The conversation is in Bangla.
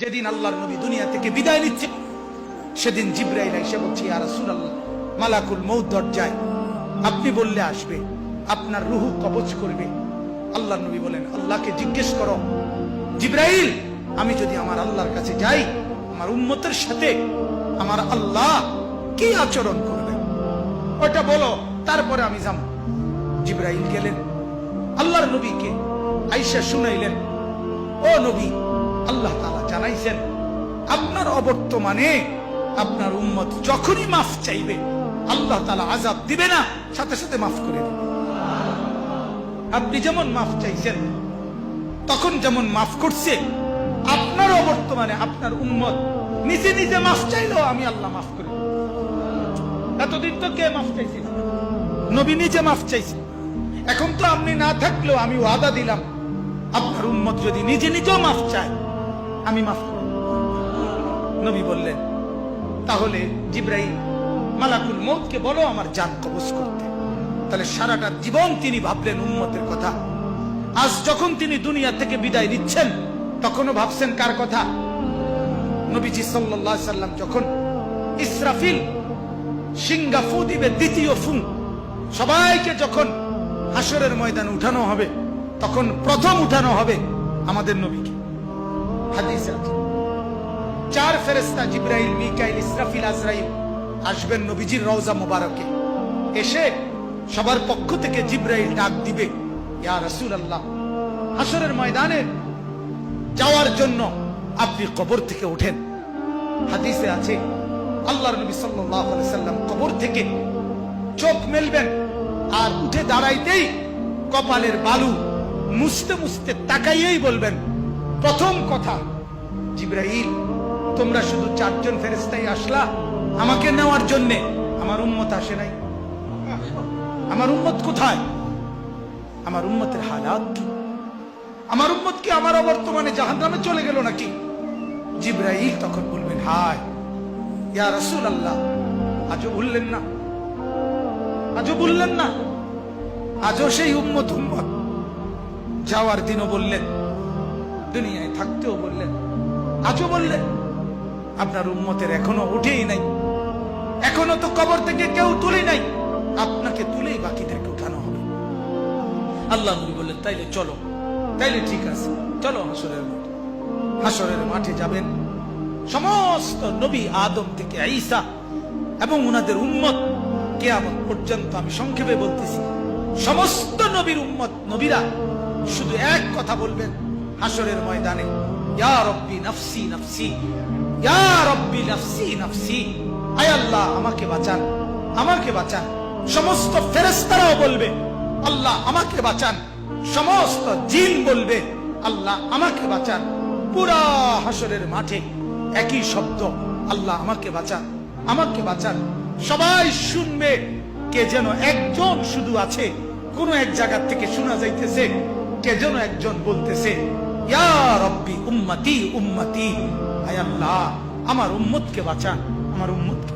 যেদিন আল্লাহর নবী দুনিয়া থেকে বিদায় নিচ্ছে, সেদিন জিবরাইল এসে বলছে, ইয়া রাসূলুল্লাহ, মালাকুল মউত দরজায়, আপনি বললে আসবে, আপনার রূহ কবজ করবে। আল্লাহর নবী বলেন, আল্লাহকে জিজ্ঞেস করো জিবরাইল, আমি যদি আমার আল্লাহর কাছে যাই, আমার উম্মতের সাথে আমার আল্লাহ কি আচরণ করবেন ওটা বলো, তারপরে আমি যাব। জিবরাইল গেলেন, আল্লাহর নবীকে আয়েশা শুনাইলেন, ও নবী, আল্লাহ তাআলা জানাইছেন আপনার অবর্তমানে আপনার উম্মত যখনই মাফ চাইবে আল্লাহ তাআলা আযাব দিবে না, সাথে সাথে মাফ করে দিবে। আপনি যেমন মাফ চাইছেন তখন যেমন মাফ করছে, আপনার অবর্তমানে আপনার উম্মত নিজে নিজে মাফ চাইলেও আমি আল্লাহ মাফ করে দেব। এতদিন তো কে মাফ চাইছে? নবী নিজে মাফ চাইছে। এখন তো আপনি না থাকলেও আমি ওয়াদা দিলাম, আপনার উম্মত যদি নিজে নিজেও মাফ চায় আমি মাফ করব। নবী বললেন, তাহলে জিবরাইল মালাকুল মউতকে বলো আমার জান কবজ করতে। তাহলে সারাটা জীবন তিনি ভাবলেন উম্মতের কথা। আজ যখন তিনি দুনিয়া থেকে বিদায় নিচ্ছেন, তখনও ভাবছেন কার কথা? নবীজি সাল্লাল্লাহু আলাইহি সাল্লাম যখন ইসরাফিল সিংহা ফু দিবে, দ্বিতীয় ফু, সবাইকে যখন হাসরের ময়দানে উঠানো হবে, তখন প্রথম উঠানো হবে আমাদের নবীকে। হাদিসে আছে, চার ফেরেশতা জিবরাইল, মিকাইল, ইসরাফিল, আজরাইল আসবেন নবীজির রওজা মুবারকে। এসে সবার পক্ষ থেকে জিবরাইল ডাক দিবে, ইয়া রাসূলুল্লাহ, হাসরের ময়দানে যাওয়ার জন্য আপনি কবর থেকে ওঠেন। হাদিসে আছে, আল্লাহর নবী সাল্লাল্লাহু আলাইহি সাল্লাম কবর থেকে চোখ মেলবেন, আর উঠে দাঁড়াইতেই কপালের বালু মুছতে মুছতে তাকাইয়েই বলবেন প্রথম কথা, জিবরাইল, তোমরা শুধু চারজন ফেরেশতাই আসলা আমাকে নেওয়ার জন্য, আমার উম্মত আসে নাই। আমার উম্মত কোথায়? আমার উম্মতের হালাত কি? আমার উম্মত কি আমার অবর্তমানে জাহান্নামে চলে গেল নাকি? জিবরাইল তখন বলবেন, হায় ইয়া রাসূলুল্লাহ, আজও ভুললেন না, আজও ভুললেন না, আজও সেই উম্মত উম্মত। যাওয়ার দিনও বললেন, দুনিয়ায় থাকতেও বললেন, আজও বললেন, আপনার উম্মতের এখনো উঠেই নাই, এখনো তো কবর থেকে কেউ তুলে নাই, আপনাকে তুলেই বাকিদেরকে উঠানো হবে। আল্লাহ নবী বললেন, তাইলে চলো, তাইলে ঠিক আছে, চলো হাসরের মাঠে। হাসরের মাঠে যাবেন সমস্ত নবী, আদম থেকে ঈসা এবং উনাদের উম্মত, কিয়ামত পর্যন্ত। আমি সংক্ষেপে বলতেছি, সমস্ত নবীর উম্মত, নবীরা শুধু এক কথা বলবেন হাসরের ময়দানে, ইয়া রব্বি নাফসি নাফসি, ইয়া রব্বি নাফসি নাফসি, আয় আল্লাহ আমাকে বাঁচান, আমাকে বাঁচান। সমস্ত ফেরেশতারাও বলবে, আল্লাহ আমাকে বাঁচান। সমস্ত জিন বলবে, আল্লাহ আমাকে বাঁচান। পুরা হাসরের মাঠে একই শব্দ, আল্লাহ আমাকে বাঁচান, আমাকে বাঁচান। সবাই শুনবে, কে যেন একজন শুধু আছে, কোন এক জায়গা থেকে শোনা যাইতেছে, কে যেন একজন বলতেছে, ইয়া রব্বি উম্মতি উম্মতি, আয় আল্লাহ আমার উম্মতকে বাঁচান, আমার উম্মতকে।